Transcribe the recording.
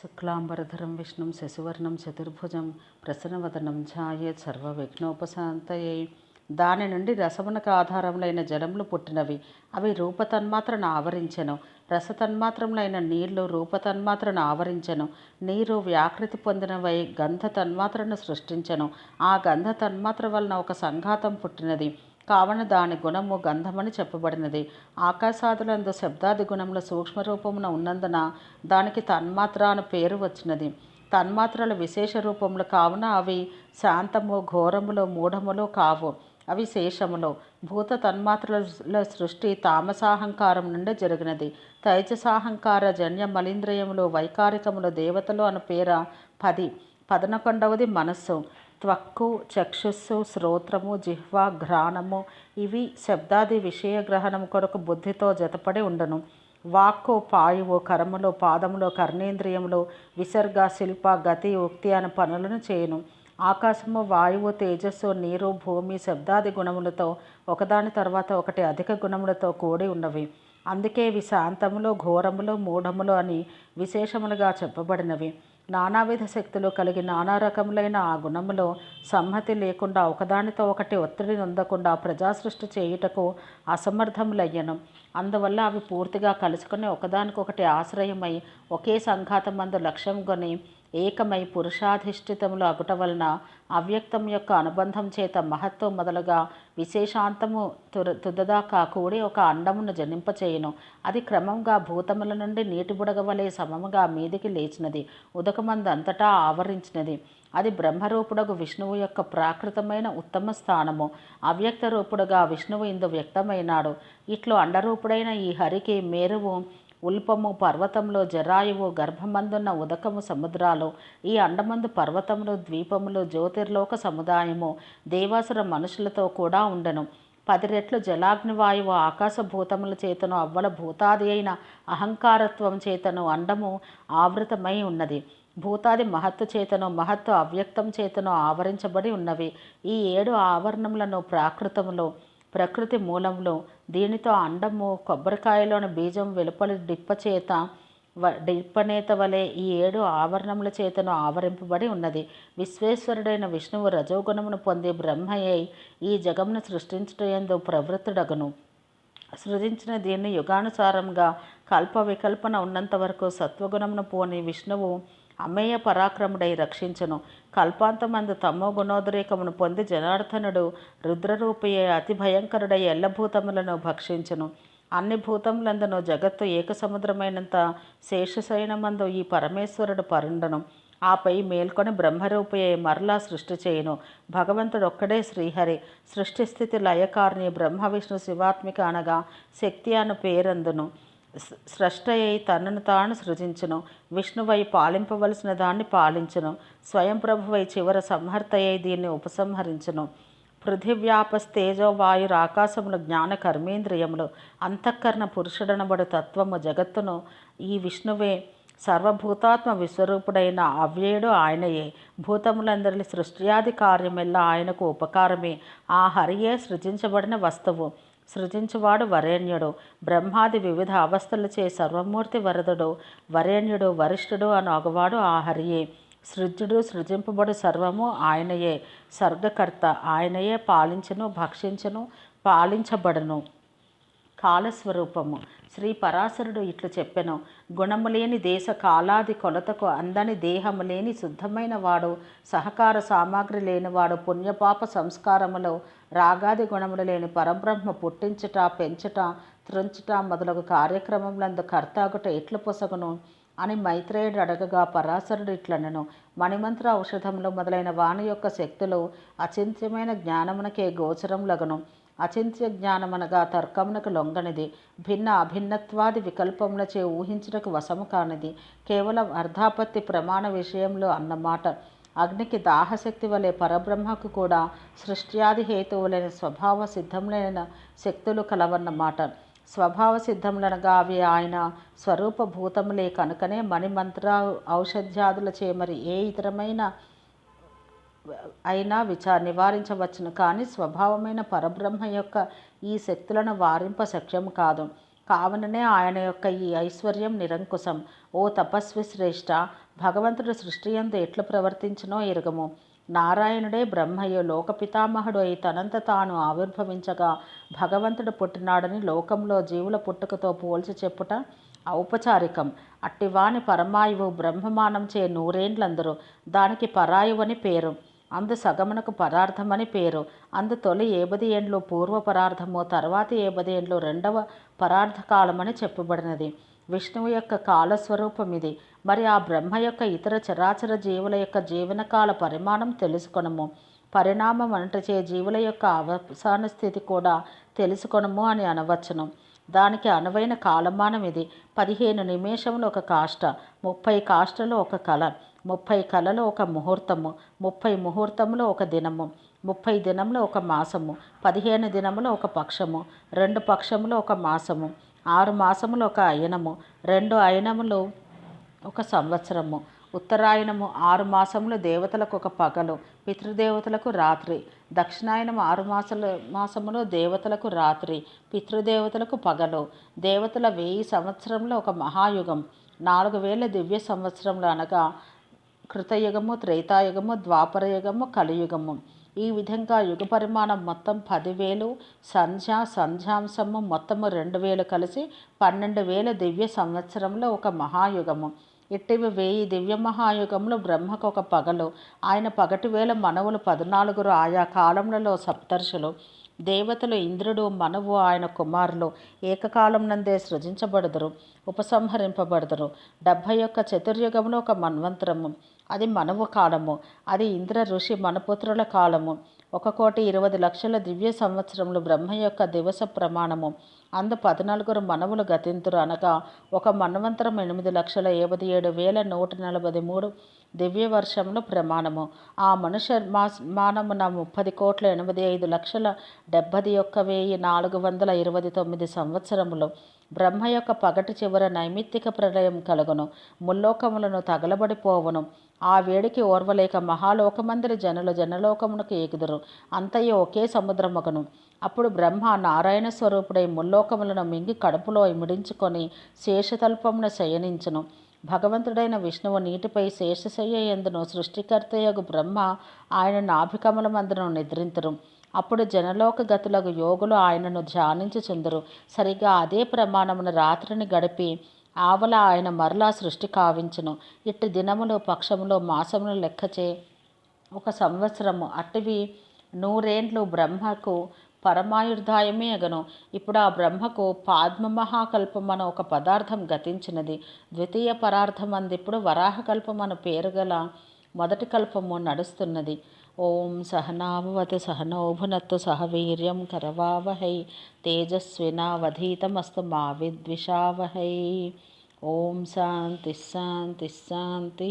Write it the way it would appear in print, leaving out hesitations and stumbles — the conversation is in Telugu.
శుక్లాంబరధరం విష్ణుం శశివర్ణం చతుర్భుజం ప్రసన్నవదనం ఛాయేత్ సర్వవిఘ్నోపశాంతయై. దాని నుండి రసమునకు ఆధారములైన జలములు పుట్టినవి. అవి రూపతన్మాత్రను ఆవరించెను. రసతన్మాత్రములైన నీళ్లు రూపతన్మాత్రను ఆవరించెను. నీరు వ్యాకృతి పొందినవై గంధ తన్మాత్రను సృష్టించెను. ఆ గంధ తన్మాత్ర వలన ఒక సంఘాతం పుట్టినది. కావున దాని గుణము గంధమని చెప్పబడినది. ఆకాశాదులందు శబ్దాది గుణముల సూక్ష్మరూపమున ఉన్నందున దానికి తన్మాత్ర అని పేరు వచ్చినది. తన్మాత్రలు విశేష రూపములు కావున అవి శాంతము, ఘోరములు, మూఢములు కావు. అవి శేషములు. భూత తన్మాత్రల సృష్టి తామసాహంకారం నుండి జరిగినది. తైజసాహంకార జన్య మలీంద్రియములు, వైకారికములు, దేవతలు అను పేర 10. 11వది మనస్సు. త్వక్కు, చక్షుస్సు, శ్రోత్రము, జిహ్వ, ఘ్రాణము ఇవి శబ్దాది విషయ గ్రహణము కొరకు బుద్ధితో జతపడి ఉండను. వాక్కు, పాయువు, కరములు, పాదములు, కర్ణేంద్రియములు, విసర్గ, శిల్ప, గతి, ఉక్తి అనే పనులను చేయును. ఆకాశము, వాయువు, తేజస్సు, నీరు, భూమి శబ్దాది గుణములతో ఒకదాని తర్వాత ఒకటి అధిక గుణములతో కూడి ఉన్నవి. అందుకే ఇవి శాంతములు, ఘోరములు, మూఢములు అని విశేషములుగా చెప్పబడినవి. నానావిధ శక్తులు కలిగి నానా రకములైన ఆ గుణములో సంహతి లేకుండా ఒకదానితో ఒకటి ఒత్తిడి నొందకుండా ప్రజాసృష్టి చేయుటకు అసమర్థములయ్యను. అందువల్ల అవి పూర్తిగా కలుసుకొని ఒకదానికొకటి ఆశ్రయమై ఒకే సంఘాతమందు లక్ష్యం కొని ఏకమై పురుషాధిష్ఠితములు అగుట వలన అవ్యక్తం యొక్క అనుబంధం చేత మహత్వం మొదలుగా విశేషాంతము తుదదాకా కూడి ఒక అండమును జనింపచేయును. అది క్రమంగా భూతముల నుండి నీటి బుడగ వలె సమముగా మీదికి లేచినది. ఉదకమందు అంతటా ఆవరించినది. అది బ్రహ్మరూపుడగు విష్ణువు యొక్క ప్రాకృతమైన ఉత్తమ స్థానము. అవ్యక్త రూపుడుగా విష్ణువు ఇందు వ్యక్తమైనాడు. ఇట్లు అండరూపుడైన ఈ హరికి మేరువు, ఉల్పము, పర్వతములు, జరాయువు, గర్భమందున్న ఉదకము, సముద్రాలు, ఈ అండమందు పర్వతములు, ద్వీపములు, జ్యోతిర్లోక సముదాయము, దేవాసుర మనుషులతో కూడా ఉండెను. 10 రెట్లు జలాగ్నివాయువు ఆకాశభూతముల చేతను అవ్వల భూతాది అయిన అహంకారత్వం చేతను అండము ఆవృతమై ఉన్నది. భూతాది మహత్తు చేతను, మహత్తు అవ్యక్తం చేతను ఆవరించబడి ఉన్నవి. ఈ 7 ఆవరణములను ప్రాకృతములు, ప్రకృతి మూలములు. దీనితో అండము కొబ్బరికాయలోని బీజం వెలుపలి డిప్పనేత వలె ఈ 7 ఆవరణముల చేతను ఆవరింపబడి ఉన్నది. విశ్వేశ్వరుడైన విష్ణువు రజోగుణమును పొంది బ్రహ్మయ్యై ఈ జగమును సృష్టించుటయందు ప్రవృత్తుడగును. సృజించిన దీన్ని యుగానుసారంగా కల్ప వికల్పన ఉన్నంత వరకు సత్వగుణమును పోని విష్ణువు అమేయ పరాక్రముడై రక్షించను. కల్పాంతమందు తమో గుణోద్రేకమును పొంది జనార్దనుడు రుద్రరూపియై అతి భయంకరుడై ఎల్లభూతములను భక్షించను. అన్ని భూతములందును జగత్తు ఏకసముద్రమైనంత శేషశయనమందు ఈ పరమేశ్వరుడు పరుండను. ఆపై మేల్కొని బ్రహ్మరూపియై మరలా సృష్టి చేయును. భగవంతుడు ఒక్కడే శ్రీహరి. సృష్టిస్థితి లయకారిణి బ్రహ్మ విష్ణు శివాత్మిక అనగా శక్తి అను పేరందును. స్రష్టయ్యి తనను తాను సృజించును. విష్ణువై పాలింపవలసిన దాన్ని పాలించును. స్వయం ప్రభువై చివర సంహర్తయ్యి దీన్ని ఉపసంహరించును. పృథివ్యాపస్తేజో వాయుర్ ఆకాశములు జ్ఞాన కర్మేంద్రియములు అంతఃకరణ పురుషుడనబడు తత్వము జగత్తును ఈ విష్ణువే. సర్వభూతాత్మ విశ్వరూపుడైన అవ్యయుడు ఆయనయే. భూతములందరి సృష్ట్యాది కార్యమెల్లా ఆయనకు ఉపకారమే. ఆ హరియే సృజించబడిన వస్తువు. సృజించువాడు వరేణ్యుడు. బ్రహ్మాది వివిధ అవస్థలచే సర్వమూర్తి వరదుడు, వరేణ్యుడు, వరిష్ఠుడు అను అగవాడు ఆ హరియే. సృజ్యుడు, సృజింపబడు సర్వము ఆయనయే. స్వర్గకర్త ఆయనయే. పాలించును, భక్షించును, పాలించబడును. కాలస్వరూపము. శ్రీ పరాశరుడు ఇట్లు చెప్పెను. గుణము లేని దేశ కాలాది కొలతకు అందని దేహము లేని శుద్ధమైన వాడు, సహకార సామాగ్రి లేనివాడు, పుణ్యపాప సంస్కారములో రాగాది గుణములు లేని పరబ్రహ్మ పుట్టించుట, పెంచుట, త్రుంచుట మొదలగు కార్యక్రమములందు కర్తాగుట ఎట్లు పొసగును అని మైత్రేయుడు అడగగా పరాశరుడు ఇట్లనెను. మణిమంత్ర ఔషధములు మొదలైన వాని యొక్క శక్తులు అచింత్యమైన జ్ఞానమునకే గోచరములగును. అచింత్య జ్ఞానమనగా తర్కమునకు లొంగనిది. భిన్న అభిన్నత్వాది వికల్పములచే ఊహించుటకు వశము కానిది. కేవలం అర్ధాపత్తి ప్రమాణ విషయంలో అన్నమాట. అగ్నికి దాహశక్తి వలె పరబ్రహ్మకు కూడా సృష్ట్యాది హేతువులైన స్వభావ సిద్ధములైన శక్తులు కలవన్నమాట. స్వభావ సిద్ధములనగా అవి ఆయన స్వరూప భూతములే కనుకనే మణిమంత్ర ఔషధ్యాదులచే మరి ఏ ఇతరమైన అయినా నివారించవచ్చును. కానీ స్వభావమైన పరబ్రహ్మ యొక్క ఈ శక్తులను వారింప శక్యము కాదు. కావుననే ఆయన యొక్క ఈ ఐశ్వర్యం నిరంకుశం. ఓ తపస్వి శ్రేష్ఠ, భగవంతుడు సృష్టియందు ఎట్లు ప్రవర్తించినో ఎరుగము. నారాయణుడే బ్రహ్మయు లోకపితామహుడు అయి తనంత తాను ఆవిర్భవించగా భగవంతుడు పుట్టినాడని లోకంలో జీవుల పుట్టుకతో పోల్చి చెప్పుట ఔపచారికం. అట్టివాని పరమాయువు బ్రహ్మమానంచే నూరేండ్లందరూ. దానికి పరాయువని పేరు. అందు సగమునకు పరార్థమని పేరు. అందు తొలి 80 ఏండ్లు పూర్వ పరార్థము, తర్వాతి 80 ఏండ్లు రెండవ పరార్థ కాలమని చెప్పబడినది. విష్ణువు యొక్క కాలస్వరూపం ఇది. మరి ఆ బ్రహ్మ యొక్క ఇతర చరాచర జీవుల యొక్క జీవనకాల పరిమాణం తెలుసుకొనము. పరిణామం అంటచే జీవుల యొక్క అవసాన స్థితి కూడా తెలుసుకొనము అని అనవచ్చును. దానికి అనువైన కాలమానం ఇది. 15 నిమేషములు ఒక కాష్ట, 30 కాష్టలు ఒక కళ, 30 కళలు ఒక ముహూర్తము, 30 ముహూర్తములు ఒక దినము, 30 దినములు ఒక మాసము, 15 దినములు ఒక పక్షము, 2 పక్షములు ఒక మాసము, 6 మాసములు ఒక అయనము, 2 అయనములు ఒక సంవత్సరము. ఉత్తరాయణము 6 మాసములు దేవతలకు ఒక పగలు, పితృదేవతలకు రాత్రి. దక్షిణాయనం 6 మాసములు దేవతలకు రాత్రి, పితృదేవతలకు పగలు. దేవతల 1000 సంవత్సరంలో ఒక మహాయుగం, 4000 దివ్య సంవత్సరములు అనగా కృతయుగము, త్రేతాయుగము, ద్వాపరయుగము, కలియుగము. ఈ విధంగా యుగ పరిమాణం మొత్తం 10,000, సంధ్యాంశము మొత్తము 2,000 కలిసి 12,000 దివ్య సంవత్సరంలో ఒక మహాయుగము. ఇట్టివి 1000 దివ్య మహాయుగములు బ్రహ్మకు ఒక పగలు. ఆయన పగటి వేళ మనవులు 14 ఆయా కాలములలో సప్తర్షులు. దేవతలు ఇంద్రుడు, మనువు ఆయన కుమారులు ఏకకాలం నందే సృజించబడుదురు, ఉపసంహరింపబడుదురు. 71 చతుర్యుగములు ఒక మన్వంతరము, అది మనువు కాలము. అది ఇంద్ర ఋషి మనుపుత్రుల కాలము. 1,20,00,000 దివ్య సంవత్సరములు బ్రహ్మ యొక్క దివస ప్రమాణము. అందు 14 మనవులు గతింతురు అనగా ఒక మన్వంతరం 8,57,143 దివ్య వర్షములు ప్రమాణము. ఆ మనుష్య మానమున 30,85,71,429 సంవత్సరములు. బ్రహ్మ యొక్క పగటి చివర నైమిత్తిక ప్రళయం కలుగును, ముల్లోకములను తగలబడిపోవును. ఆ వేడికి ఓర్వలేక మహాలోకమందరి జనులు జనలోకమునకు ఎగుదురు, అంతయు ఒకే సముద్రమగును. అప్పుడు బ్రహ్మ నారాయణ స్వరూపుడై ముల్లోకములను మింగి కడుపులో ఇమిడించుకొని శేషతల్పమున శయనించును. భగవంతుడైన విష్ణువు నీటిపై శేషశయ్య యందును, సృష్టికర్తయగు బ్రహ్మ ఆయన నాభికమలమందును నిద్రింతురు. అప్పుడు జనలోక గతులకు యోగులు ఆయనను ధ్యానించుచుందురు. సరిగా అదే ప్రమాణమున రాత్రిని గడిపి ఆవల ఆయన మరలా సృష్టి కావించును. ఇట్టి దినములు, పక్షములు, మాసములు లెక్కచే ఒక సంవత్సరము. అట్టివి 100 ఏండ్లు బ్రహ్మకు పరమాయుర్దాయమే అగను. ఇప్పుడు ఆ బ్రహ్మకు పాద్మమహాకల్పమను ఒక పదార్థం గతించినది. ద్వితీయ పరార్థం అందిప్పుడు వరాహకల్పమను పేరు గల మొదటి కల్పము నడుస్తున్నది. ఓం సహనాభవతు సహనో భునత్తు సహ వీర్యం కరవావహై తేజస్వినావధీతమస్తు మా విద్విషావహై. ఓం శాంతి శాంతి శాంతి.